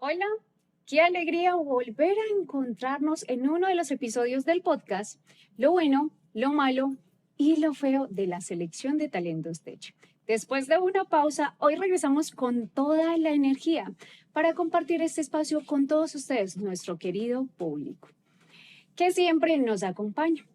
Hola, qué alegría volver a encontrarnos en uno de los episodios del podcast, lo bueno, lo malo y lo feo de la selección de talentos Tech. Después de una pausa, hoy regresamos con toda la energía para compartir este espacio con todos ustedes, nuestro querido público, que siempre nos acompaña.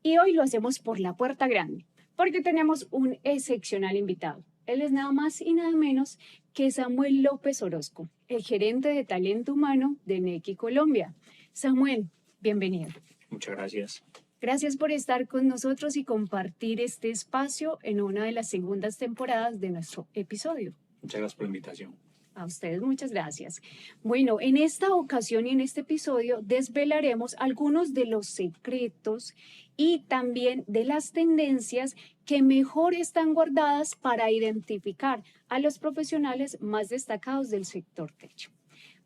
Y hoy lo hacemos por la puerta grande, porque tenemos un excepcional invitado. Él es nada más y nada menos que Samuel López Orozco, el gerente de talento humano de Nequi Colombia. Samuel, bienvenido. Muchas gracias. Gracias por estar con nosotros y compartir este espacio en una de las segundas temporadas de nuestro episodio. Muchas gracias por la invitación. A ustedes muchas gracias. Bueno, en esta ocasión y en este episodio desvelaremos algunos de los secretos y también de las tendencias que mejor están guardadas para identificar a los profesionales más destacados del sector tech.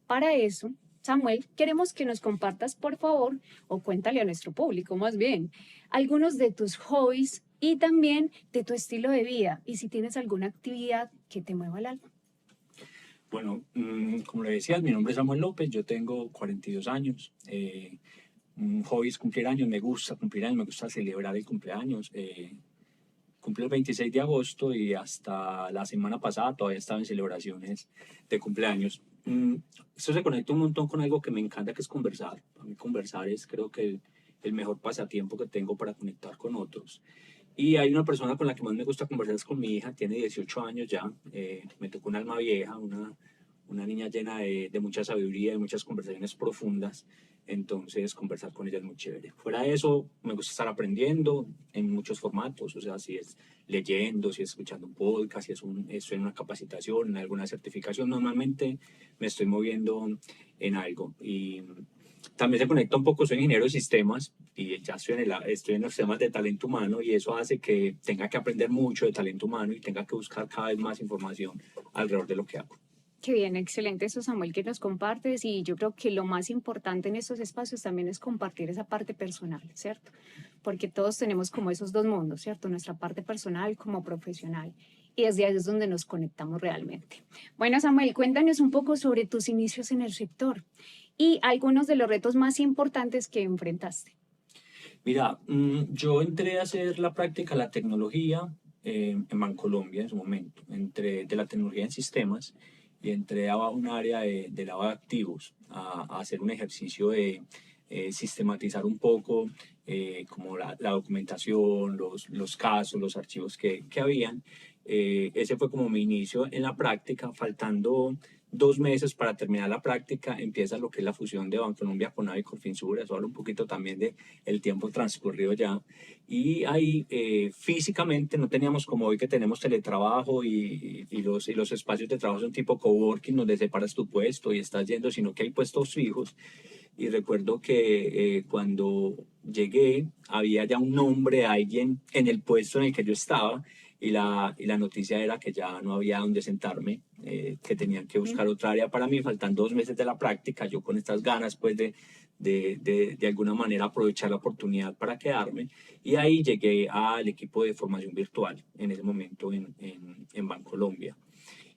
Para eso, Samuel, queremos que nos compartas, por favor, o cuéntale a nuestro público más bien, algunos de tus hobbies y también de tu estilo de vida y si tienes alguna actividad que te mueva el alma. Bueno, como le decías, mi nombre es Samuel López, yo tengo 42 años. Un hobby es cumplir años, me gusta cumplir años, me gusta celebrar el cumpleaños. Cumplí el 26 de agosto y hasta la semana pasada todavía estaba en celebraciones de cumpleaños. Esto se conecta un montón con algo que me encanta, que es conversar. A mí conversar es creo que el mejor pasatiempo que tengo para conectar con otros. Y hay una persona con la que más me gusta conversar es con mi hija, tiene 18 años ya, me tocó un alma vieja, una niña llena de mucha sabiduría, de muchas conversaciones profundas, entonces conversar con ella es muy chévere. Fuera de eso, me gusta estar aprendiendo en muchos formatos, o sea, si es leyendo, si es escuchando un podcast, si estoy en una capacitación, en alguna certificación, normalmente me estoy moviendo en algo. Y también se conecta un poco, soy ingeniero de sistemas y ya estoy en los temas de talento humano y eso hace que tenga que aprender mucho de talento humano y tenga que buscar cada vez más información alrededor de lo que hago. Qué bien, excelente eso, Samuel, que nos compartes. Y yo creo que lo más importante en estos espacios también es compartir esa parte personal, ¿cierto? Porque todos tenemos como esos dos mundos, ¿cierto? Nuestra parte personal como profesional. Y desde ahí es donde nos conectamos realmente. Bueno, Samuel, cuéntanos un poco sobre tus inicios en el sector y algunos de los retos más importantes que enfrentaste. Mira, yo entré a hacer la práctica de la tecnología en Bancolombia en su momento. Entré de la tecnología en sistemas y entré a un área de lavado de activos, a hacer un ejercicio de sistematizar un poco como la documentación, los casos, los archivos que habían. Ese fue como mi inicio en la práctica, faltando 2 meses para terminar la práctica, empieza lo que es la fusión de Bancolombia con Navi Colfinsura. Eso habla un poquito también de el tiempo transcurrido ya. Y ahí físicamente no teníamos como hoy que tenemos teletrabajo y los espacios de trabajo son tipo coworking, donde separas tu puesto y estás yendo, sino que hay puestos fijos. Y recuerdo que cuando llegué había ya un nombre de alguien en el puesto en el que yo estaba y la noticia era que ya no había donde sentarme, que tenían que buscar otra área para mí, faltan 2 meses de la práctica, yo con estas ganas pues de alguna manera aprovechar la oportunidad para quedarme y ahí llegué al equipo de formación virtual en ese momento en Bancolombia.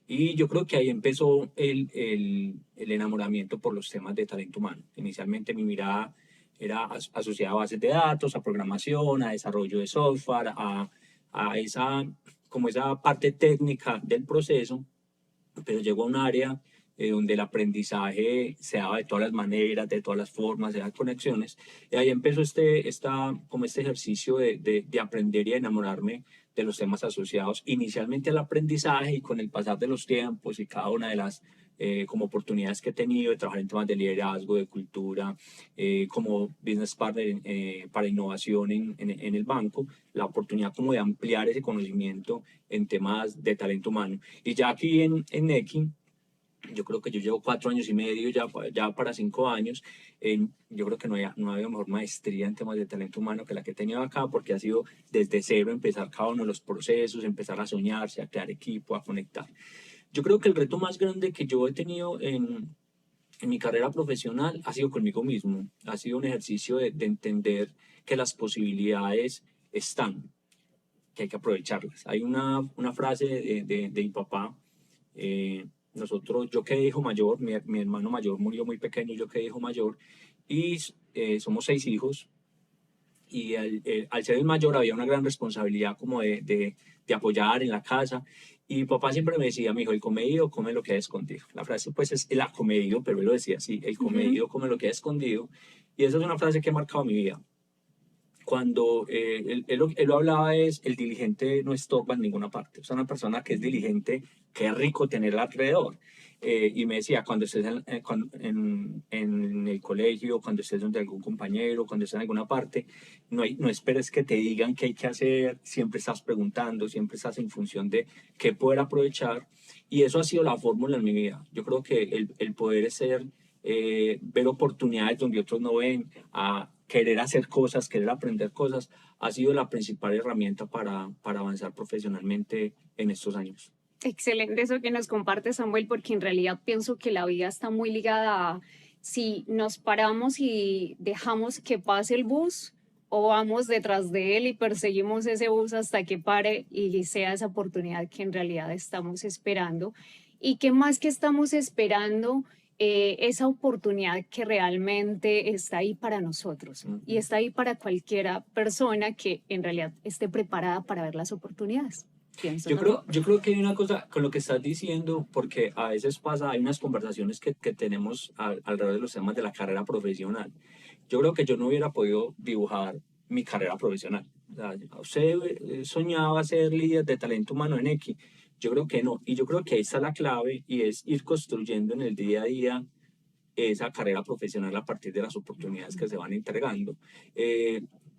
Y yo creo que ahí empezó el enamoramiento por los temas de talento humano. Inicialmente mi mirada era asociada a bases de datos, a programación, a desarrollo de software, a como esa parte técnica del proceso, pero llegó a un área donde el aprendizaje se daba de todas las maneras, de todas las formas, de las conexiones. Y ahí empezó como este ejercicio de aprender y de enamorarme de los temas asociados inicialmente al aprendizaje y con el pasar de los tiempos y cada una de las como oportunidades que he tenido de trabajar en temas de liderazgo, de cultura, como business partner para innovación en el banco, la oportunidad como de ampliar ese conocimiento en temas de talento humano. Y ya aquí en Nequi, yo creo que yo llevo 4 años y medio, ya para 5 años. Yo creo que no había mejor maestría en temas de talento humano que la que he tenido acá, porque ha sido desde cero empezar cada uno de los procesos, empezar a soñarse, a crear equipo, a conectar. Yo creo que el reto más grande que yo he tenido en mi carrera profesional ha sido conmigo mismo. Ha sido un ejercicio de entender que las posibilidades están, que hay que aprovecharlas. Hay una frase de mi papá yo quedé hijo mayor, mi hermano mayor murió muy pequeño, yo quedé hijo mayor, y somos 6 hijos, y al ser el mayor había una gran responsabilidad como de apoyar en la casa. Y mi papá siempre me decía, mi hijo, el comedido come lo que hay escondido. La frase pues es el acomedido, pero él lo decía así, el comedido come lo que hay escondido. Y esa es una frase que ha marcado mi vida. Cuando él lo hablaba es, el diligente no estorba en ninguna parte. O sea, una persona que es diligente, qué rico tenerla alrededor. Y me decía, cuando estés en el colegio, cuando estés donde algún compañero, cuando estés en alguna parte, no esperes que te digan qué hay que hacer, siempre estás preguntando, siempre estás en función de qué poder aprovechar. Y eso ha sido la fórmula en mi vida. Yo creo que el poder es ser, ver oportunidades donde otros no ven, a querer hacer cosas, querer aprender cosas, ha sido la principal herramienta para avanzar profesionalmente en estos años. Excelente eso que nos comparte Samuel, porque en realidad pienso que la vida está muy ligada a si nos paramos y dejamos que pase el bus o vamos detrás de él y perseguimos ese bus hasta que pare y sea esa oportunidad que en realidad estamos esperando. Y qué más que estamos esperando, esa oportunidad que realmente está ahí para nosotros y está ahí para cualquiera persona que en realidad esté preparada para ver las oportunidades. Pienso también. Yo creo que hay una cosa con lo que estás diciendo, porque a veces pasa, hay unas conversaciones que tenemos alrededor de los temas de la carrera profesional. Yo creo que yo no hubiera podido dibujar mi carrera profesional. O sea, usted soñaba ser líder de talento humano en X. Yo creo que no. Y yo creo que ahí está la clave y es ir construyendo en el día a día esa carrera profesional a partir de las oportunidades que se van entregando.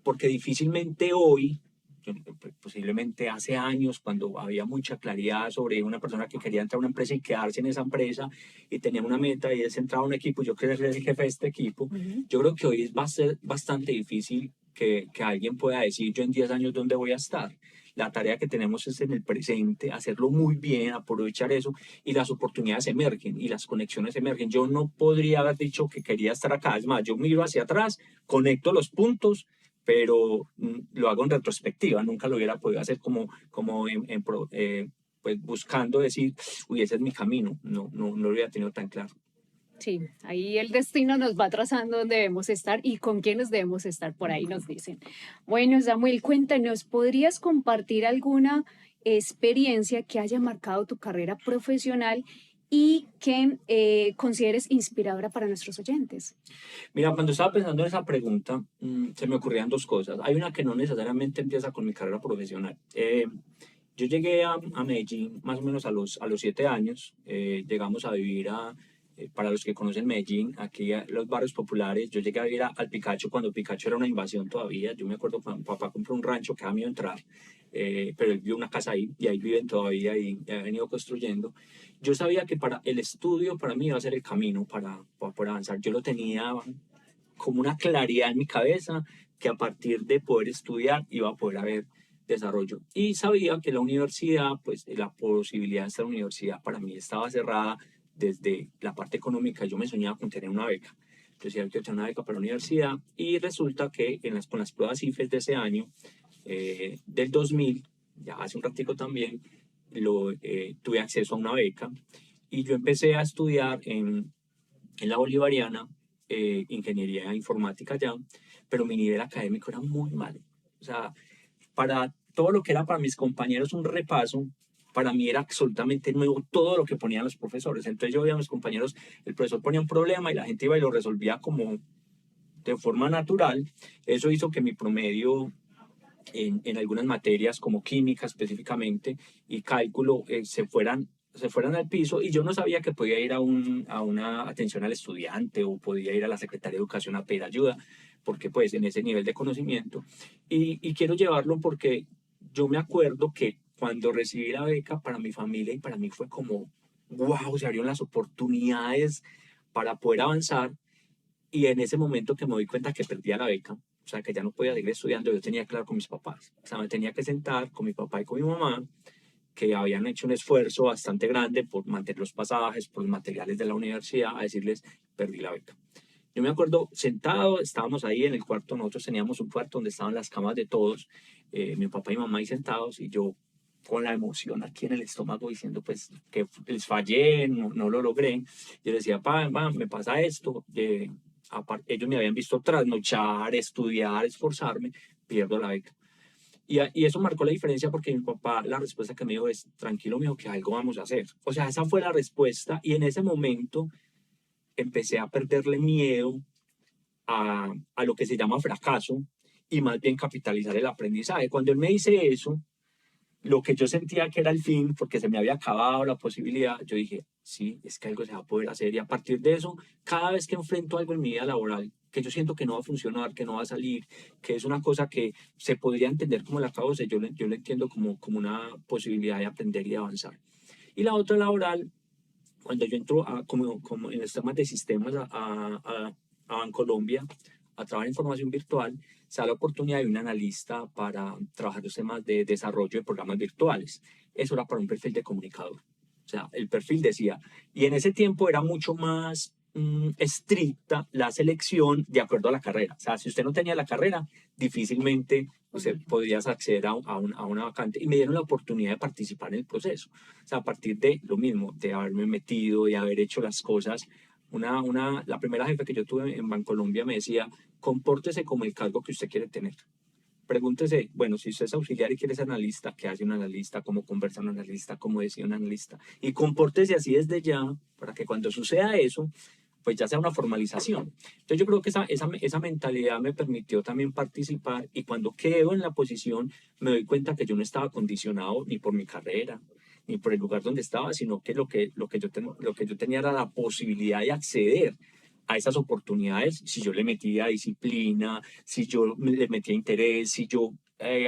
Porque difícilmente hoy, posiblemente hace años, cuando había mucha claridad sobre una persona que quería entrar a una empresa y quedarse en esa empresa y tenía una meta y es entrar a un equipo, yo quería ser el jefe de este equipo, yo creo que hoy va a ser bastante difícil que alguien pueda decir yo en 10 años dónde voy a estar. La tarea que tenemos es en el presente, hacerlo muy bien, aprovechar eso, y las oportunidades emergen y las conexiones emergen. Yo no podría haber dicho que quería estar acá. Es más, yo miro hacia atrás, conecto los puntos, pero lo hago en retrospectiva. Nunca lo hubiera podido hacer como pues buscando decir, uy, ese es mi camino. No lo hubiera tenido tan claro. Sí, ahí el destino nos va trazando dónde debemos estar y con quiénes debemos estar, por ahí nos dicen. Bueno, Samuel, cuéntanos, ¿podrías compartir alguna experiencia que haya marcado tu carrera profesional y que consideres inspiradora para nuestros oyentes? Mira, cuando estaba pensando en esa pregunta, se me ocurrían dos cosas. Hay una que no necesariamente empieza con mi carrera profesional. Yo llegué a Medellín más o menos a los 7 años. Llegamos a vivir para los que conocen Medellín, aquí los barrios populares. Yo llegué a vivir al Picacho cuando Picacho era una invasión todavía. Yo me acuerdo cuando papá compró un rancho que daba miedo entrar, pero él vio una casa ahí y ahí viven todavía y ha venido construyendo. Yo sabía que para el estudio, para mí iba a ser el camino para poder avanzar. Yo lo tenía como una claridad en mi cabeza que a partir de poder estudiar iba a poder haber desarrollo. Y sabía que la universidad, pues la posibilidad de estar en la universidad para mí estaba cerrada desde la parte económica. Yo me soñaba con tener una beca. Yo decía, quiero tener una beca para la universidad, y resulta que con las pruebas IFES de ese año, del 2000, ya hace un ratico también, tuve acceso a una beca y yo empecé a estudiar en la Bolivariana, ingeniería informática ya, pero mi nivel académico era muy malo. O sea, para todo lo que era para mis compañeros un repaso, para mí era absolutamente nuevo todo lo que ponían los profesores. Entonces yo veía a mis compañeros, el profesor ponía un problema y la gente iba y lo resolvía como de forma natural. Eso hizo que mi promedio en algunas materias como química específicamente y cálculo se fueran al piso, y yo no sabía que podía ir a una atención al estudiante o podía ir a la Secretaría de Educación a pedir ayuda, porque pues en ese nivel de conocimiento. Y quiero llevarlo porque yo me acuerdo que cuando recibí la beca, para mi familia y para mí fue como, wow, se abrieron las oportunidades para poder avanzar. Y en ese momento que me doy cuenta que perdía la beca, o sea, que ya no podía seguir estudiando, yo tenía claro con mis papás. O sea, me tenía que sentar con mi papá y con mi mamá, que habían hecho un esfuerzo bastante grande por mantener los pasajes, por los materiales de la universidad, a decirles, perdí la beca. Yo me acuerdo sentado, estábamos ahí en el cuarto, nosotros teníamos un cuarto donde estaban las camas de todos, mi papá y mamá ahí sentados, y yo con la emoción aquí en el estómago diciendo pues que les fallé, no lo logré. Yo le decía, pa, me pasa esto. Ellos me habían visto trasnochar, estudiar, esforzarme, pierdo la beca. Y eso marcó la diferencia porque mi papá, la respuesta que me dijo es, tranquilo, mijo, que algo vamos a hacer. O sea, esa fue la respuesta y en ese momento empecé a perderle miedo a lo que se llama fracaso y más bien capitalizar el aprendizaje. Cuando él me dice eso, lo que yo sentía que era el fin, porque se me había acabado la posibilidad, yo dije, sí, es que algo se va a poder hacer. Y a partir de eso, cada vez que enfrento algo en mi vida laboral, que yo siento que no va a funcionar, que no va a salir, que es una cosa que se podría entender como el acabose, yo lo entiendo como una posibilidad de aprender y de avanzar. Y la otra laboral, cuando yo entro como en los temas de sistemas a Bancolombia, a trabajar en información virtual, se da la oportunidad de un analista para trabajar los temas de desarrollo de programas virtuales. Eso era para un perfil de comunicador. O sea, el perfil decía, y en ese tiempo era mucho más estricta la selección de acuerdo a la carrera. O sea, si usted no tenía la carrera, difícilmente usted podría acceder a una vacante. Y me dieron la oportunidad de participar en el proceso. O sea, a partir de lo mismo, de haberme metido, de haber hecho las cosas. La primera jefe que yo tuve en Bancolombia me decía, compórtese como el cargo que usted quiere tener. Pregúntese, bueno, si usted es auxiliar y quiere ser analista, ¿qué hace un analista? ¿Cómo conversa un analista? ¿Cómo decide un analista? Y compórtese así desde ya, para que cuando suceda eso, pues ya sea una formalización. Entonces yo creo que esa mentalidad me permitió también participar y cuando quedo en la posición me doy cuenta que yo no estaba condicionado ni por mi carrera, ni por el lugar donde estaba, sino que lo que yo tenía era la posibilidad de acceder a esas oportunidades si yo le metía disciplina, si yo le metía interés, si yo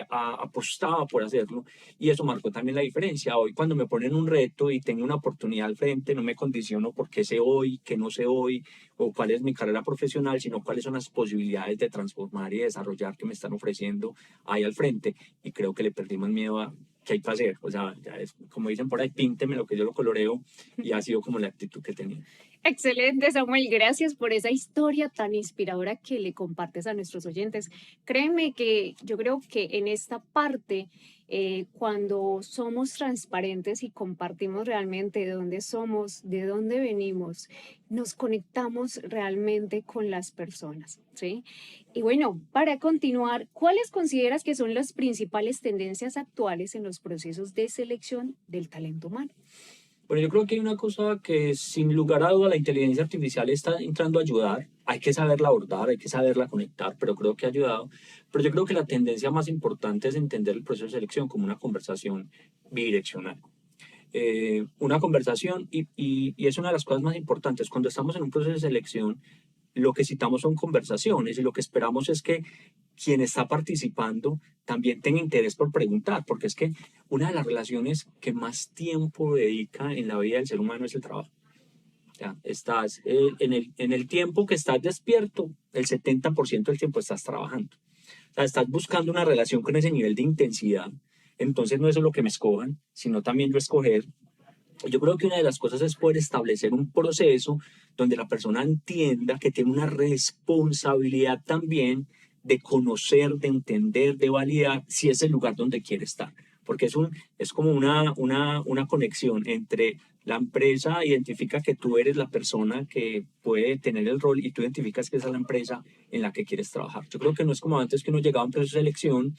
apostaba por hacerlo. Y eso marcó también la diferencia. Hoy cuando me ponen un reto y tengo una oportunidad al frente, no me condiciono por qué sé hoy, qué no sé hoy, o cuál es mi carrera profesional, sino cuáles son las posibilidades de transformar y desarrollar que me están ofreciendo ahí al frente. Y creo que le perdí más miedo a qué hay que hacer. O sea, ya es, como dicen por ahí, pínteme lo que yo lo coloreo, y ha sido como la actitud que tenía. Excelente, Samuel. Gracias por esa historia tan inspiradora que le compartes a nuestros oyentes. Créeme que yo creo que en esta parte, cuando somos transparentes y compartimos realmente de dónde somos, de dónde venimos, nos conectamos realmente con las personas, ¿sí? Y bueno, para continuar, ¿cuáles consideras que son las principales tendencias actuales en los procesos de selección del talento humano? Bueno, yo creo que hay una cosa que sin lugar a duda la inteligencia artificial está entrando a ayudar. Hay que saberla abordar, hay que saberla conectar, pero creo que ha ayudado. Pero yo creo que la tendencia más importante es entender el proceso de selección como una conversación bidireccional. Una conversación y es una de las cosas más importantes. Cuando estamos en un proceso de selección, lo que citamos son conversaciones y lo que esperamos es que quien está participando también tenga interés por preguntar, porque es que una de las relaciones que más tiempo dedica en la vida del ser humano es el trabajo. Ya, estás en el tiempo que estás despierto, el 70% del tiempo estás trabajando. O sea, estás buscando una relación con ese nivel de intensidad. Entonces no es solo que me escojan, sino también yo escoger. Yo creo que una de las cosas es poder establecer un proceso donde la persona entienda que tiene una responsabilidad también de conocer, de entender, de validar si es el lugar donde quiere estar. Porque es como una conexión entre la empresa identifica que tú eres la persona que puede tener el rol y tú identificas que esa es la empresa en la que quieres trabajar. Yo creo que no es como antes que uno llegaba a un proceso de selección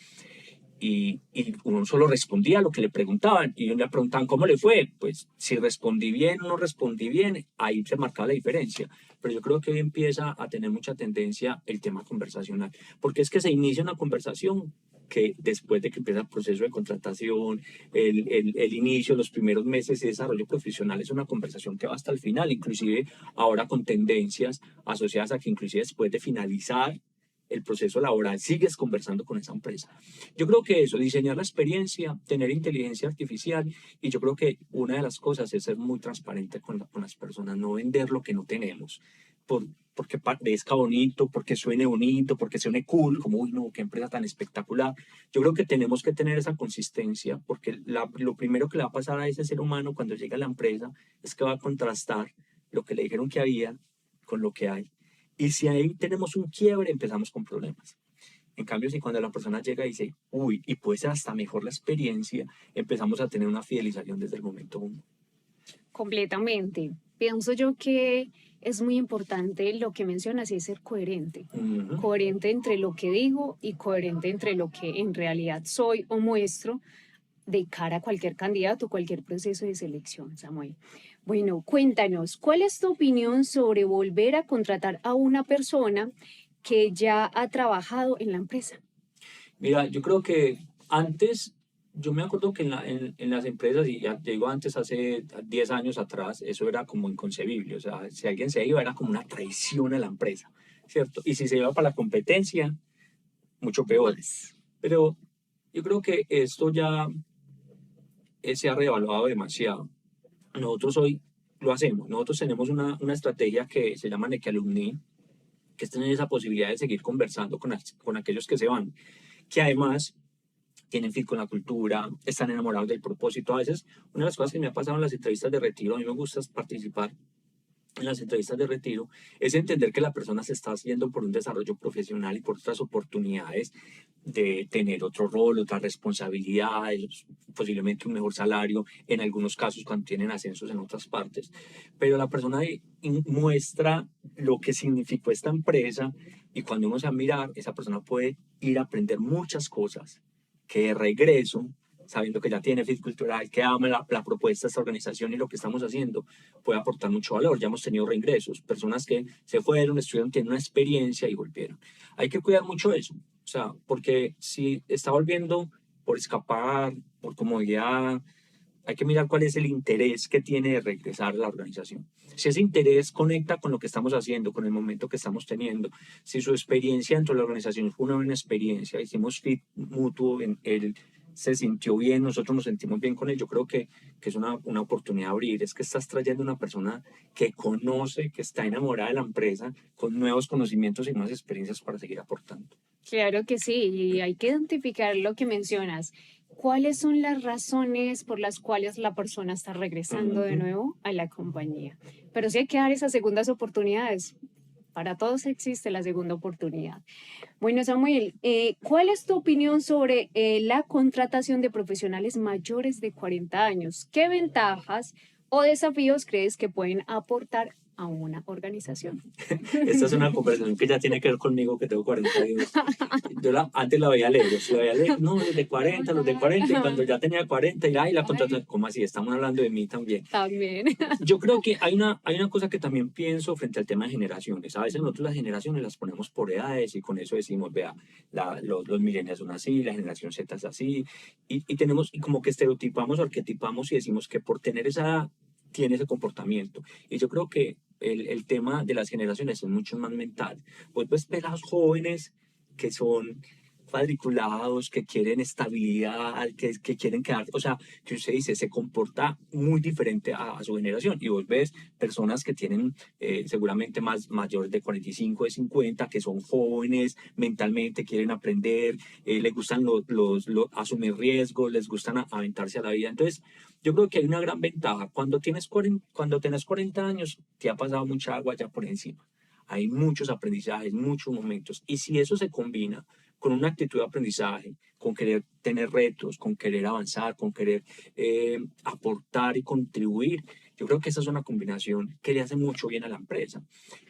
y uno solo respondía a lo que le preguntaban y le preguntaban cómo le fue, pues si respondí bien o no respondí bien, ahí se marcaba la diferencia. Pero yo creo que hoy empieza a tener mucha tendencia el tema conversacional, porque es que se inicia una conversación que después de que empieza el proceso de contratación, el inicio, los primeros meses de desarrollo profesional, es una conversación que va hasta el final, inclusive ahora con tendencias asociadas a que inclusive después de finalizar el proceso laboral, sigues conversando con esa empresa. Yo creo que eso, diseñar la experiencia, tener inteligencia artificial, y yo creo que una de las cosas es ser muy transparente con las personas, no vender lo que no tenemos, porque parezca bonito, porque suene bonito, porque suene cool, como, uy, no, qué empresa tan espectacular. Yo creo que tenemos que tener esa consistencia, porque lo primero que le va a pasar a ese ser humano cuando llega a la empresa es que va a contrastar lo que le dijeron que había con lo que hay. Y si ahí tenemos un quiebre, empezamos con problemas. En cambio, si cuando la persona llega y dice, uy, y puede ser hasta mejor la experiencia, empezamos a tener una fidelización desde el momento uno. Completamente. Pienso yo que es muy importante lo que mencionas y es ser coherente. Ujú. Coherente entre lo que digo y coherente entre lo que en realidad soy o muestro de cara a cualquier candidato, cualquier proceso de selección, Samuel. Bueno, cuéntanos, ¿cuál es tu opinión sobre volver a contratar a una persona que ya ha trabajado en la empresa? Mira, yo creo que antes, yo me acuerdo que en las empresas, y ya te digo antes, hace 10 años atrás, eso era como inconcebible. O sea, si alguien se iba, era como una traición a la empresa, ¿cierto? Y si se iba para la competencia, mucho peor. Más. Pero yo creo que esto ya se ha reevaluado demasiado. Nosotros hoy lo hacemos. Nosotros tenemos una estrategia que se llama Neque Alumni, que es tener esa posibilidad de seguir conversando con aquellos que se van, que además tienen fit con la cultura, están enamorados del propósito. A veces, una de las cosas que me ha pasado en las entrevistas de retiro, a mí me gusta participar en las entrevistas de retiro, es entender que la persona se está haciendo por un desarrollo profesional y por otras oportunidades de tener otro rol, otras responsabilidades, posiblemente un mejor salario, en algunos casos cuando tienen ascensos en otras partes. Pero la persona ahí muestra lo que significó esta empresa y cuando uno se va a mirar, esa persona puede ir a aprender muchas cosas que de regreso, sabiendo que ya tiene fit cultural, que ama la propuesta de esta organización y lo que estamos haciendo, puede aportar mucho valor. Ya hemos tenido reingresos, personas que se fueron, estudiaron, tienen una experiencia y volvieron. Hay que cuidar mucho eso, o sea, porque si está volviendo por escapar, por comodidad, hay que mirar cuál es el interés que tiene de regresar a la organización. Si ese interés conecta con lo que estamos haciendo, con el momento que estamos teniendo, si su experiencia dentro de la organización fue una buena experiencia, hicimos fit mutuo, él se sintió bien, nosotros nos sentimos bien con él, yo creo que es una oportunidad de abrir, es que estás trayendo una persona que conoce, que está enamorada de la empresa, con nuevos conocimientos y nuevas experiencias para seguir aportando. Claro que sí, y hay que identificar lo que mencionas. ¿Cuáles son las razones por las cuales la persona está regresando de Ujú. nuevo a la compañía? Pero sí hay que dar esas segundas oportunidades. Para todos existe la segunda oportunidad. Bueno, Samuel, ¿cuál es tu opinión sobre la contratación de profesionales mayores de 40 años? ¿Qué ventajas o desafíos crees que pueden aportar a una organización? Esta es una conversación que ya tiene que ver conmigo, que tengo 42. Antes la veía lejos, la veía lejos, no, los de 40, y cuando ya tenía 40, y ay, la contratación, ¿cómo así? Estamos hablando de mí también. También. Yo creo que hay una cosa que también pienso frente al tema de generaciones. A veces nosotros las generaciones las ponemos por edades y con eso decimos, vea, los millennials son así, la generación Z es así, y tenemos, y como que estereotipamos o arquetipamos y decimos que por tener esa edad tiene ese comportamiento. Y yo creo que el tema de las generaciones es mucho más mental. Pues ves pelados jóvenes que son cuadriculados, que quieren estabilidad, que quieren quedar, o sea, que usted dice, se comporta muy diferente a su generación. Y vos ves personas que tienen seguramente más mayores de 45, de 50, que son jóvenes mentalmente, quieren aprender, les gustan asumir riesgos, les gustan aventarse a la vida. Entonces, yo creo que hay una gran ventaja. Cuando tienes 40 años, te ha pasado mucha agua ya por encima. Hay muchos aprendizajes, muchos momentos. Y si eso se combina con una actitud de aprendizaje, con querer tener retos, con querer avanzar, con querer aportar y contribuir, yo creo que esa es una combinación que le hace mucho bien a la empresa.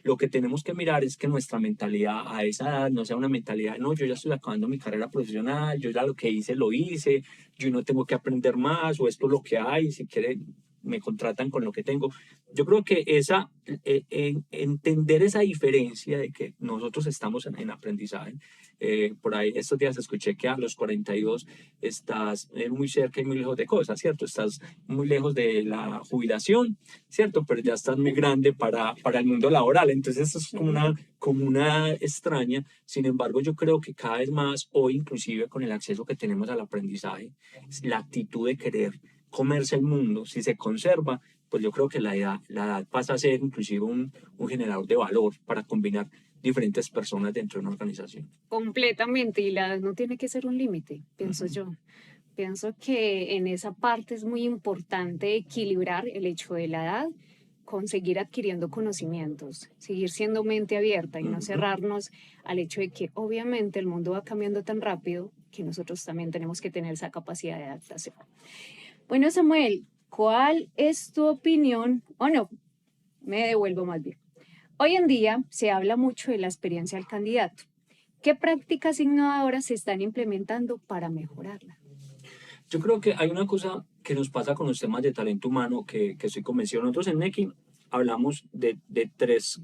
Lo que tenemos que mirar es que nuestra mentalidad a esa edad no sea una mentalidad, no, yo ya estoy acabando mi carrera profesional, yo ya lo que hice, lo hice, yo no tengo que aprender más, o esto es lo que hay, si quieren me contratan con lo que tengo. Yo creo que entender esa diferencia de que nosotros estamos en aprendizaje. Por ahí estos días escuché que a los 42 estás muy cerca y muy lejos de cosas, ¿cierto? Estás muy lejos de la jubilación, ¿cierto? Pero ya estás muy grande para el mundo laboral. Entonces eso es como una extraña. Sin embargo, yo creo que cada vez más hoy, inclusive con el acceso que tenemos al aprendizaje, la actitud de querer comerse el mundo, si se conserva, pues yo creo que la edad pasa a ser inclusive un generador de valor para combinar diferentes personas dentro de una organización. Completamente, y la edad no tiene que ser un límite, pienso Ujú. yo. Pienso que en esa parte es muy importante equilibrar el hecho de la edad con seguir adquiriendo conocimientos, seguir siendo mente abierta y no cerrarnos al hecho de que obviamente el mundo va cambiando tan rápido que nosotros también tenemos que tener esa capacidad de adaptación. Bueno, Samuel, ¿cuál es tu opinión? O no, me devuelvo más bien. Hoy en día se habla mucho de la experiencia del candidato. ¿Qué prácticas innovadoras se están implementando para mejorarla? Yo creo que hay una cosa que nos pasa con los temas de talento humano que estoy convencido. Nosotros en Nequi hablamos de tres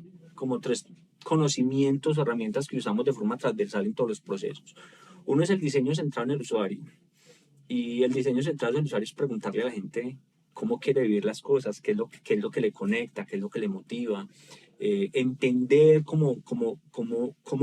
conocimientos o herramientas que usamos de forma transversal en todos los procesos. Uno es el diseño centrado en el usuario. Y el diseño centrado en el usuario es preguntarle a la gente cómo quiere vivir las cosas, qué es lo que le conecta, qué es lo que le motiva, entender cómo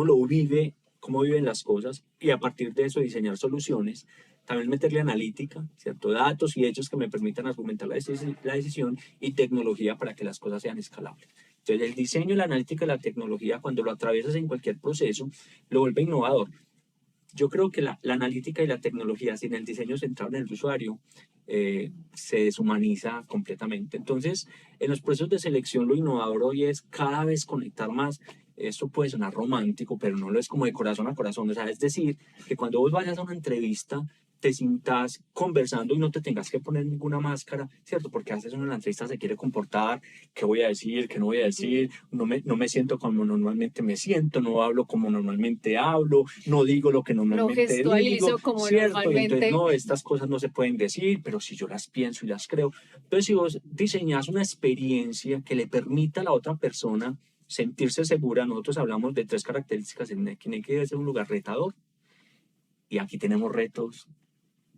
lo vive, cómo viven las cosas y a partir de eso diseñar soluciones. También meterle analítica, ¿cierto? Datos y hechos que me permitan argumentar la decisión y tecnología para que las cosas sean escalables. Entonces, el diseño, la analítica y la tecnología, cuando lo atraviesas en cualquier proceso, lo vuelve innovador. Yo creo que la analítica y la tecnología sin el diseño centrado en el usuario se deshumaniza completamente. Entonces, en los procesos de selección lo innovador hoy es cada vez conectar más. Esto puede sonar romántico, pero no lo es como de corazón a corazón. O sea, es decir, que cuando vos vayas a una entrevista, te sientas conversando y no te tengas que poner ninguna máscara, ¿cierto? Porque a veces uno en la entrevista se quiere comportar, qué voy a decir, qué no voy a decir, no me siento como normalmente me siento, no hablo como normalmente hablo, no digo lo que No normalmente digo, gestualizo como ¿cierto? Y entonces, normalmente. no, estas cosas no se pueden decir, pero si yo las pienso y las creo. Entonces, si vos diseñas una experiencia que le permita a la otra persona sentirse segura, nosotros hablamos de tres características en Nequi. Nequi debe ser un lugar retador, y aquí tenemos retos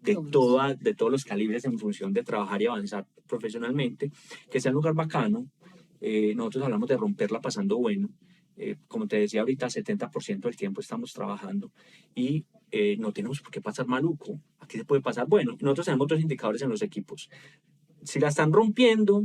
de todos los calibres en función de trabajar y avanzar profesionalmente, que sea un lugar bacano. Nosotros hablamos de romperla pasando bueno. Como te decía ahorita, 70% del tiempo estamos trabajando y no tenemos por qué pasar maluco. Aquí se puede pasar bueno. Nosotros tenemos dos indicadores en los equipos. Si la están rompiendo,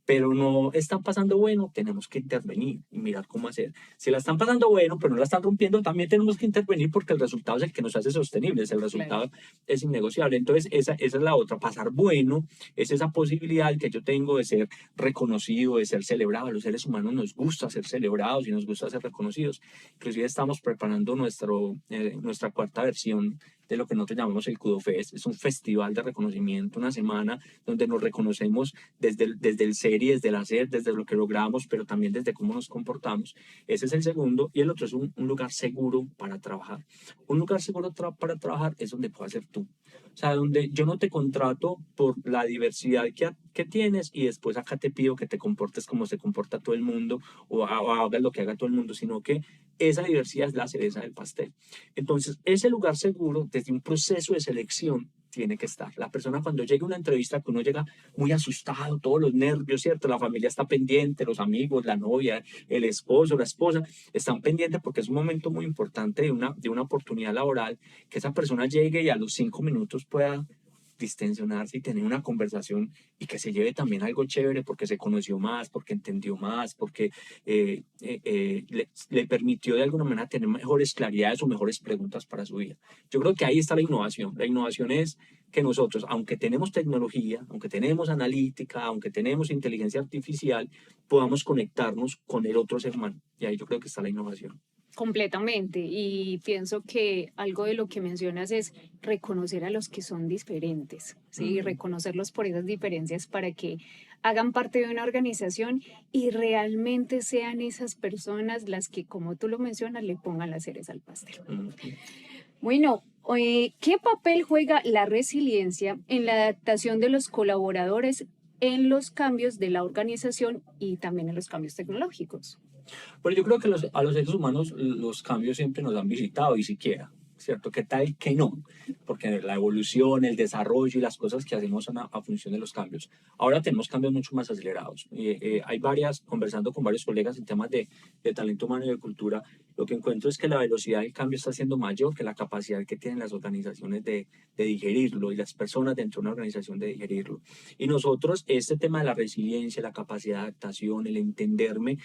pero no están pasando bueno, tenemos que intervenir y mirar cómo hacer. Si la están pasando bueno, pero no la están rompiendo, también tenemos que intervenir porque el resultado es el que nos hace sostenibles, el resultado es innegociable. Entonces, esa es la otra, pasar bueno, es esa posibilidad que yo tengo de ser reconocido, de ser celebrado. A los seres humanos nos gusta ser celebrados y nos gusta ser reconocidos. Inclusive estamos preparando nuestra cuarta versión de lo que nosotros llamamos el Kudo Fest. Es un festival de reconocimiento, una semana donde nos reconocemos desde el ser y desde el hacer, desde lo que logramos, pero también desde cómo nos comportamos. Ese es el segundo. Y el otro es un lugar seguro para trabajar. Un lugar seguro para trabajar es donde puedas ser tú. O sea, donde yo no te contrato por la diversidad que tienes y después acá te pido que te comportes como se comporta todo el mundo o hagas lo que haga todo el mundo, sino que esa diversidad es la cereza del pastel. Entonces, ese lugar seguro, desde un proceso de selección, tiene que estar. La persona cuando llega a una entrevista, que uno llega muy asustado, todos los nervios, ¿cierto? La familia está pendiente, los amigos, la novia, el esposo, la esposa, están pendientes porque es un momento muy importante de una oportunidad laboral, que esa persona llegue y a los 5 minutos pueda distensionarse y tener una conversación y que se lleve también algo chévere porque se conoció más, porque entendió más, porque le permitió de alguna manera tener mejores claridades o mejores preguntas para su vida. Yo creo que ahí está la innovación. La innovación es que nosotros, aunque tenemos tecnología, aunque tenemos analítica, aunque tenemos inteligencia artificial, podamos conectarnos con el otro ser humano. Y ahí yo creo que está la innovación. Completamente. Y pienso que algo de lo que mencionas es reconocer a los que son diferentes, ¿sí? Reconocerlos por esas diferencias para que hagan parte de una organización y realmente sean esas personas las que, como tú lo mencionas, le pongan las cereza al pastel. Bueno, ¿qué papel juega la resiliencia en la adaptación de los colaboradores en los cambios de la organización y también en los cambios tecnológicos? Pero yo creo que a los seres humanos los cambios siempre nos han visitado y siquiera, ¿cierto? ¿Qué tal que no? Porque la evolución, el desarrollo y las cosas que hacemos son a función de los cambios. Ahora tenemos cambios mucho más acelerados. Conversando con varios colegas en temas de talento humano y de cultura, lo que encuentro es que la velocidad del cambio está siendo mayor que la capacidad que tienen las organizaciones de digerirlo y las personas dentro de una organización de digerirlo. Y nosotros, este tema de la resiliencia, la capacidad de adaptación, el entenderme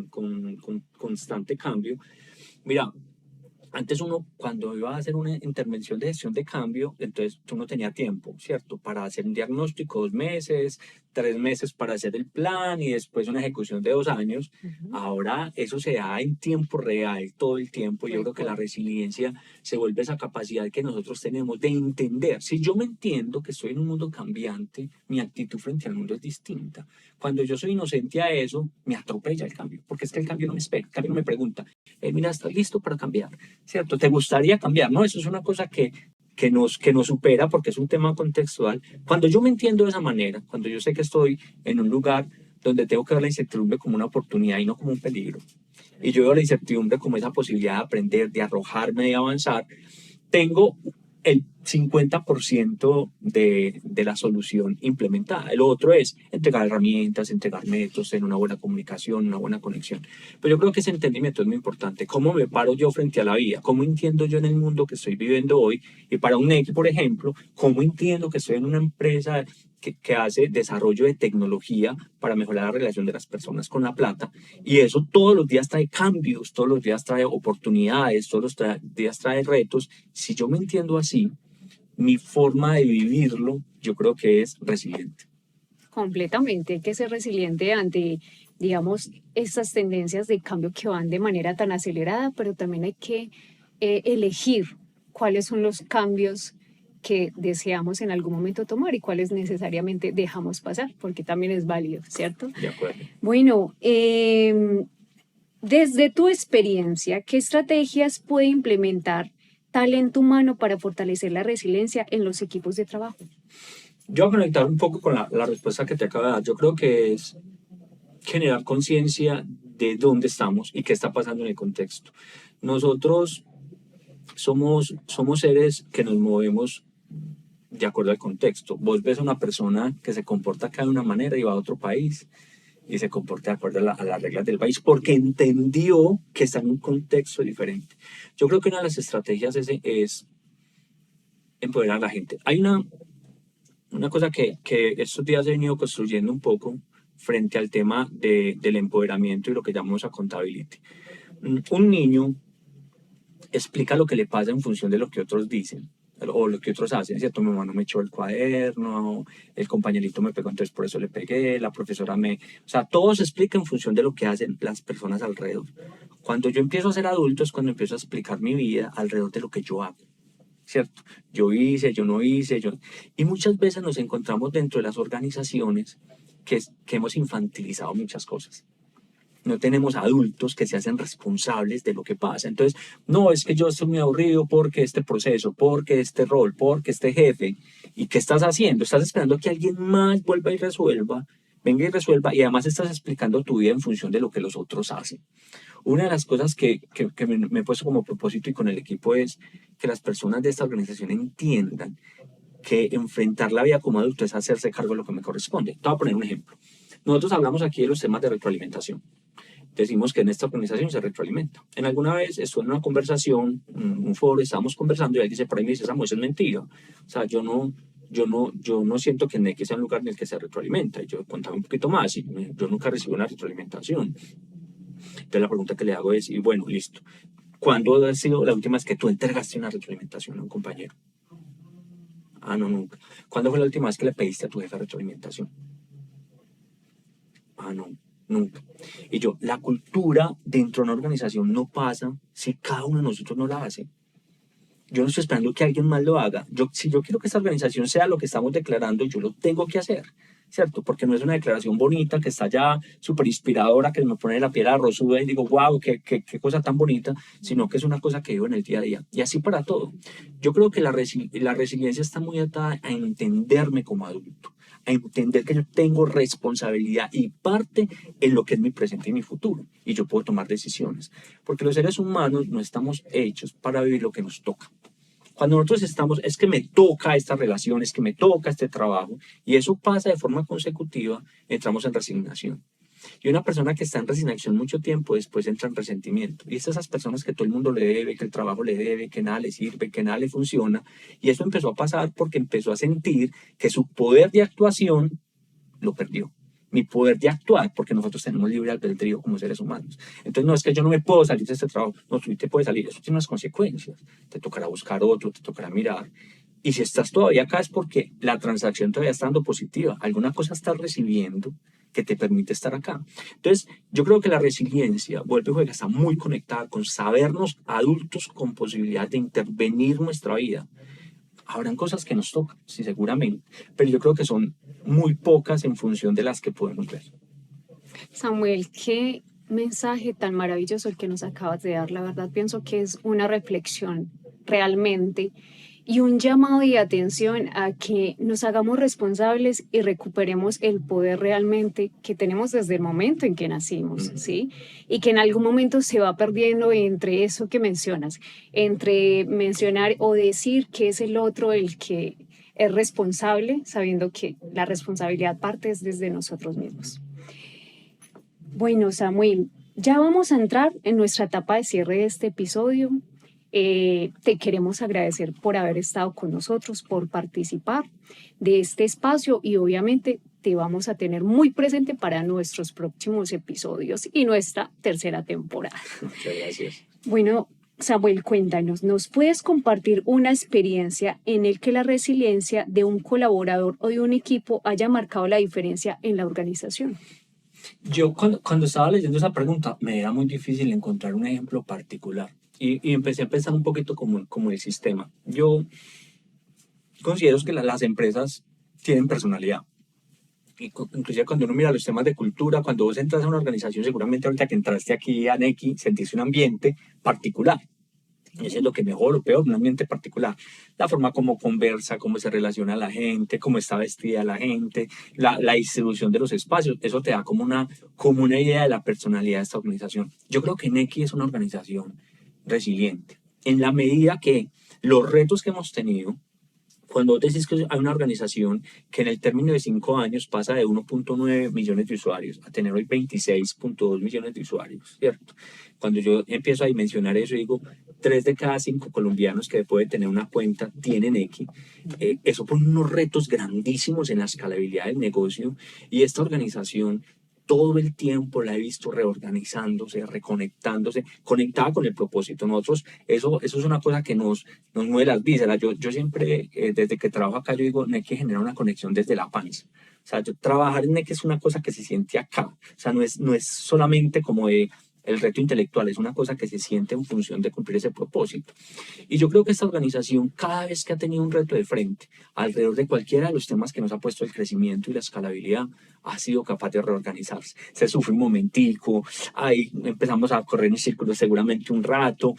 con constante cambio. Mira, Antes uno, cuando iba a hacer una intervención de gestión de cambio, entonces tú no tenía tiempo, ¿cierto? Para hacer un diagnóstico 2 meses, 3 meses para hacer el plan y después una ejecución de 2 años. Ahora eso se da en tiempo real, todo el tiempo. Yo creo que la resiliencia se vuelve esa capacidad que nosotros tenemos de entender. Si yo me entiendo que estoy en un mundo cambiante, mi actitud frente al mundo es distinta. Cuando yo soy inocente a eso, me atropella el cambio, porque es que el cambio no me espera, el cambio no me pregunta, mira, ¿estás listo para cambiar? ¿Cierto? ¿Te gustaría cambiar? No, eso es una cosa que nos supera porque es un tema contextual. Cuando yo me entiendo de esa manera, cuando yo sé que estoy en un lugar donde tengo que ver la incertidumbre como una oportunidad y no como un peligro, y yo veo la incertidumbre como esa posibilidad de aprender, de arrojarme, de avanzar, tengo el 50% de la solución implementada. El otro es entregar herramientas, entregar métodos, tener una buena comunicación, una buena conexión. Pero yo creo que ese entendimiento es muy importante. ¿Cómo me paro yo frente a la vida? ¿Cómo entiendo yo en el mundo que estoy viviendo hoy? Y para un X, por ejemplo, ¿cómo entiendo que estoy en una empresa que hace desarrollo de tecnología para mejorar la relación de las personas con la plata? Y eso todos los días trae cambios, todos los días trae oportunidades, todos los días trae retos. Si yo me entiendo así, mi forma de vivirlo, yo creo que es resiliente. Completamente, hay que ser resiliente ante, digamos, estas tendencias de cambio que van de manera tan acelerada, pero también hay que elegir cuáles son los cambios que deseamos en algún momento tomar y cuáles necesariamente dejamos pasar, porque también es válido, ¿cierto? De acuerdo. Bueno, desde tu experiencia, ¿qué estrategias puede implementar talento humano para fortalecer la resiliencia en los equipos de trabajo? Yo voy a conectar un poco con la respuesta que te acabo de dar. Yo creo que es generar conciencia de dónde estamos y qué está pasando en el contexto. Nosotros somos seres que nos movemos de acuerdo al contexto. Vos ves a una persona que se comporta acá de una manera y va a otro país y se comporta de acuerdo a las reglas del país porque entendió que está en un contexto diferente. Yo creo que una de las estrategias es empoderar a la gente. Hay una cosa que estos días he venido construyendo un poco frente al tema del empoderamiento y lo que llamamos accountability. Un niño explica lo que le pasa en función de lo que otros dicen o lo que otros hacen, ¿cierto? Mi mamá no me echó el cuaderno, el compañerito me pegó, entonces por eso le pegué, la profesora me... O sea, todo se explica en función de lo que hacen las personas alrededor. Cuando yo empiezo a ser adulto es cuando empiezo a explicar mi vida alrededor de lo que yo hago, ¿cierto? Yo hice, yo no hice, yo... Y muchas veces nos encontramos dentro de las organizaciones que hemos infantilizado muchas cosas. No tenemos adultos que se hacen responsables de lo que pasa. Entonces, no, es que yo estoy muy aburrido porque este proceso, porque este rol, porque este jefe. ¿Y qué estás haciendo? Estás esperando que alguien más vuelva y resuelva, venga y resuelva, y además estás explicando tu vida en función de lo que los otros hacen. Una de las cosas que me he puesto como propósito y con el equipo es que las personas de esta organización entiendan que enfrentar la vida como adulto es hacerse cargo de lo que me corresponde. Te voy a poner un ejemplo. Nosotros hablamos aquí de los temas de retroalimentación. Decimos que en esta organización se retroalimenta. En alguna vez estuve en una conversación, un foro, estábamos conversando y alguien dice, por ahí me dice, Samuel, eso es mentira. O sea, yo no siento que NEC sea un lugar en el que se retroalimenta. Y yo contaba un poquito más y yo nunca recibo una retroalimentación. Entonces la pregunta que le hago es, y bueno, listo. ¿Cuándo ha sido la última vez que tú entregaste una retroalimentación a un compañero? Ah, no, nunca. ¿Cuándo fue la última vez que le pediste a tu jefe retroalimentación? Ah, no, nunca. Y yo, la cultura dentro de una organización no pasa si cada uno de nosotros no la hace. Yo no estoy esperando que alguien más lo haga. Si yo quiero que esta organización sea lo que estamos declarando, yo lo tengo que hacer, ¿cierto? Porque no es una declaración bonita que está ya súper inspiradora, que me pone la piel arrozuda y digo, wow, qué cosa tan bonita, sino que es una cosa que vivo en el día a día. Y así para todo. Yo creo que la resiliencia está muy atada a entenderme como adulto, a entender que yo tengo responsabilidad y parte en lo que es mi presente y mi futuro. Y yo puedo tomar decisiones. Porque los seres humanos no estamos hechos para vivir lo que nos toca. Cuando nosotros estamos, es que me toca esta relación, es que me toca este trabajo, y eso pasa de forma consecutiva, entramos en resignación. Y una persona que está en resignación mucho tiempo después entra en resentimiento. Y es esas personas que todo el mundo le debe, que el trabajo le debe, que nada le sirve, que nada le funciona. Y eso empezó a pasar porque empezó a sentir que su poder de actuación lo perdió. mi poder de actuar, porque nosotros tenemos libre albedrío como seres humanos. Entonces, no es que yo no me puedo salir de este trabajo, no, tú te puedes salir, eso tiene unas consecuencias, te tocará buscar otro, te tocará mirar. Y si estás todavía acá es porque la transacción todavía está dando positiva, alguna cosa estás recibiendo que te permite estar acá. Entonces, yo creo que la resiliencia, vuelve y juega, está muy conectada con sabernos adultos con posibilidad de intervenir nuestra vida. Habrán cosas que nos tocan, sí, seguramente, pero yo creo que son muy pocas en función de las que podemos ver. Samuel, qué mensaje tan maravilloso el que nos acabas de dar. La verdad pienso que es una reflexión realmente y un llamado de atención a que nos hagamos responsables y recuperemos el poder realmente que tenemos desde el momento en que nacimos, ¿sí? Y que en algún momento se va perdiendo entre eso que mencionas, entre mencionar o decir que es el otro el que es responsable, sabiendo que la responsabilidad parte es desde nosotros mismos. Bueno, Samuel, ya vamos a entrar en nuestra etapa de cierre de este episodio. Te queremos agradecer por haber estado con nosotros, por participar de este espacio y obviamente te vamos a tener muy presente para nuestros próximos episodios y nuestra tercera temporada. Muchas gracias. Bueno, Samuel, cuéntanos, ¿nos puedes compartir una experiencia en la que la resiliencia de un colaborador o de un equipo haya marcado la diferencia en la organización? Yo cuando estaba leyendo esa pregunta me era muy difícil encontrar un ejemplo particular y empecé a pensar un poquito como el sistema. Yo considero que las empresas tienen personalidad. Inclusive cuando uno mira los temas de cultura, cuando vos entras a una organización, seguramente ahorita que entraste aquí a NECI, sentís un ambiente particular. Eso es lo que mejor o peor, un ambiente particular. La forma como conversa, cómo se relaciona la gente, cómo está vestida la gente, la distribución de los espacios, eso te da como una idea de la personalidad de esta organización. Yo creo que NECI es una organización resiliente, en la medida que los retos que hemos tenido, cuando vos decís que hay una organización que en el término de 5 años pasa de 1.9 millones de usuarios a tener hoy 26.2 millones de usuarios, ¿cierto? Cuando yo empiezo a dimensionar eso, digo, 3 de cada 5 colombianos que pueden tener una cuenta tienen X. Eso pone unos retos grandísimos en la escalabilidad del negocio y esta organización todo el tiempo la he visto reorganizándose, reconectándose, conectada con el propósito. Nosotros, eso es una cosa que nos mueve las vísceras. Yo siempre, desde que trabajo acá, yo digo, no hay que generar una conexión desde la panza. O sea, trabajar en NEC es una cosa que se siente acá. O sea, no es solamente como el reto intelectual, es una cosa que se siente en función de cumplir ese propósito. Y yo creo que esta organización, cada vez que ha tenido un reto de frente, alrededor de cualquiera de los temas que nos ha puesto el crecimiento y la escalabilidad, ha sido capaz de reorganizarse. Se sufre un momentico, ahí empezamos a correr en círculos seguramente un rato,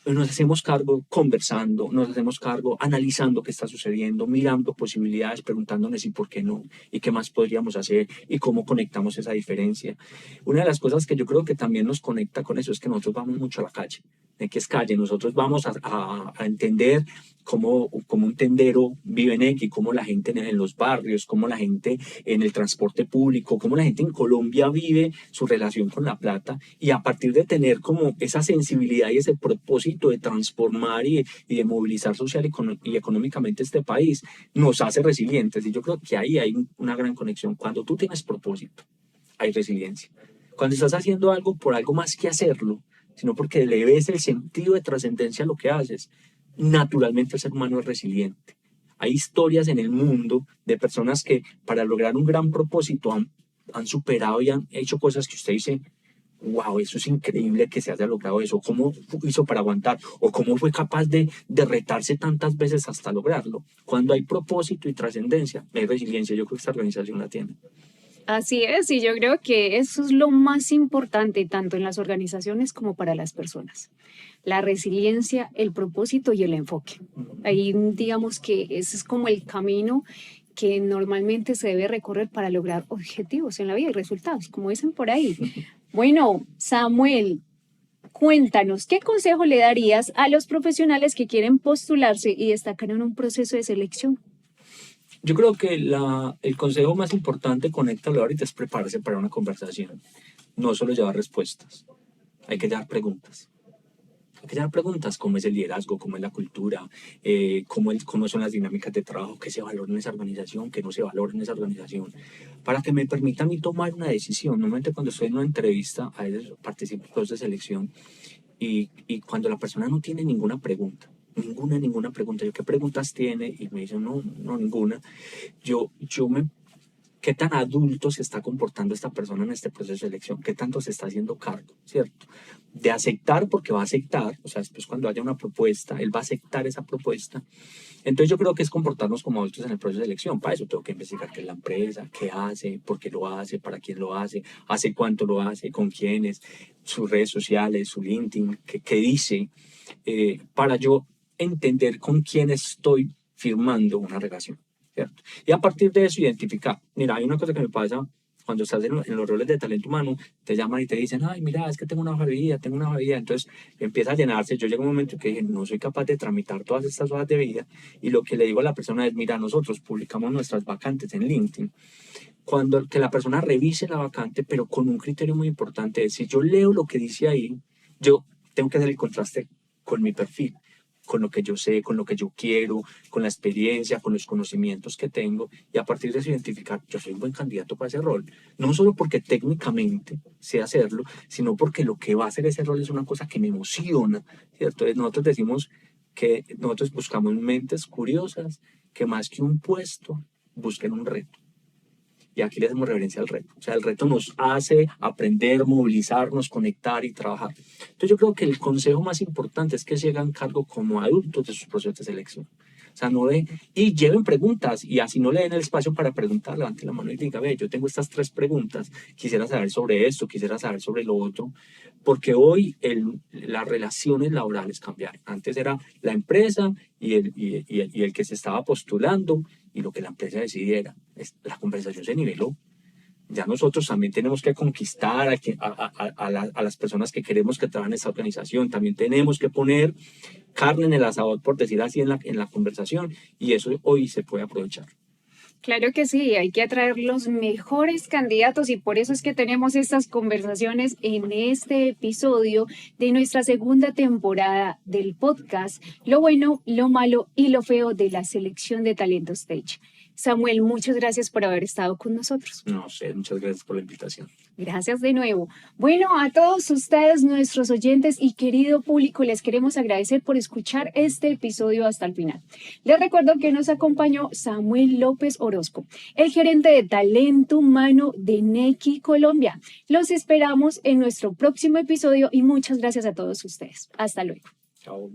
nos hacemos cargo conversando, nos hacemos cargo analizando qué está sucediendo, mirando posibilidades, preguntándonos y por qué no, y qué más podríamos hacer, y cómo conectamos esa diferencia. Una de las cosas que yo creo que también nos conecta con eso es que nosotros vamos mucho a la calle. ¿De qué es calle? Nosotros vamos a entender cómo un tendero vive en X, cómo la gente en los barrios, cómo la gente en el transporte público, cómo la gente en Colombia vive su relación con la plata, y a partir de tener como esa sensibilidad y ese propósito de transformar y de movilizar social y económicamente este país, nos hace resilientes. Y yo creo que ahí hay una gran conexión. Cuando tú tienes propósito, hay resiliencia. Cuando estás haciendo algo por algo más que hacerlo, sino porque le ves el sentido de trascendencia a lo que haces, naturalmente el ser humano es resiliente. Hay historias en el mundo de personas que para lograr un gran propósito han superado y han hecho cosas que usted dice, wow, eso es increíble que se haya logrado eso. ¿Cómo hizo para aguantar? ¿O cómo fue capaz de retarse tantas veces hasta lograrlo? Cuando hay propósito y trascendencia, hay resiliencia. Yo creo que esta organización la tiene. Así es, y yo creo que eso es lo más importante tanto en las organizaciones como para las personas. La resiliencia, el propósito y el enfoque. Ahí digamos que ese es como el camino que normalmente se debe recorrer para lograr objetivos en la vida y resultados, como dicen por ahí. Bueno, Samuel, cuéntanos, ¿qué consejo le darías a los profesionales que quieren postularse y destacar en un proceso de selección? Yo creo que el consejo más importante, conéctalo ahorita, es prepararse para una conversación. No solo llevar respuestas, hay que llevar preguntas. Hay que hacer preguntas, ¿cómo es el liderazgo? ¿Cómo es la cultura? ¿Cómo son las dinámicas de trabajo? ¿Qué se valora en esa organización? ¿Qué no se valora en esa organización? Para que me permita a mí tomar una decisión. Normalmente cuando estoy en una entrevista, a veces participo en procesos de selección y cuando la persona no tiene ninguna pregunta, ninguna pregunta, yo, ¿qué preguntas tiene? Y me dicen, no, no, ninguna. Yo me qué tan adulto se está comportando esta persona en este proceso de elección, qué tanto se está haciendo cargo, ¿cierto? De aceptar, porque va a aceptar, o sea, después cuando haya una propuesta, él va a aceptar esa propuesta. Entonces yo creo que es comportarnos como adultos en el proceso de elección. Para eso tengo que investigar qué es la empresa, qué hace, por qué lo hace, para quién lo hace cuánto lo hace, con quiénes, sus redes sociales, su LinkedIn, qué dice, para yo entender con quién estoy firmando una relación. ¿Cierto? Y a partir de eso identificar, mira, hay una cosa que me pasa cuando estás en los roles de talento humano, te llaman y te dicen, ay, mira, es que tengo una hoja de vida, entonces empieza a llenarse, yo llego a un momento que dije, no soy capaz de tramitar todas estas hojas de vida, y lo que le digo a la persona es, mira, nosotros publicamos nuestras vacantes en LinkedIn, cuando que la persona revise la vacante, pero con un criterio muy importante, es si yo leo lo que dice ahí, yo tengo que hacer el contraste con mi perfil, con lo que yo sé, con lo que yo quiero, con la experiencia, con los conocimientos que tengo, y a partir de eso identificar, yo soy un buen candidato para ese rol, no solo porque técnicamente sé hacerlo, sino porque lo que va a hacer ese rol es una cosa que me emociona, ¿cierto? Nosotros decimos que nosotros buscamos mentes curiosas que más que un puesto busquen un reto. Y aquí le hacemos reverencia al reto. O sea, el reto nos hace aprender, movilizarnos, conectar y trabajar. Entonces yo creo que el consejo más importante es que se hagan cargo como adultos de sus procesos de selección. O sea, y lleven preguntas, y así no le den el espacio para preguntar, levante la mano y diga, ve, yo tengo estas 3 preguntas, quisiera saber sobre esto, quisiera saber sobre lo otro, porque hoy las relaciones laborales cambiaron. Antes era la empresa y el que se estaba postulando, y lo que la empresa decidiera. La conversación se niveló. Ya nosotros también tenemos que conquistar a las personas que queremos que trabajen en esta organización. También tenemos que poner carne en el asador, por decir así, en la conversación. Y eso hoy se puede aprovechar. Claro que sí, hay que atraer los mejores candidatos y por eso es que tenemos estas conversaciones en este episodio de nuestra segunda temporada del podcast, Lo bueno, lo malo y lo feo de la selección de talentos Tech. Samuel, muchas gracias por haber estado con nosotros. No sé, muchas gracias por la invitación. Gracias de nuevo. Bueno, a todos ustedes, nuestros oyentes y querido público, les queremos agradecer por escuchar este episodio hasta el final. Les recuerdo que nos acompañó Samuel López Orozco, el gerente de talento humano de Nequi Colombia. Los esperamos en nuestro próximo episodio y muchas gracias a todos ustedes. Hasta luego. Chao.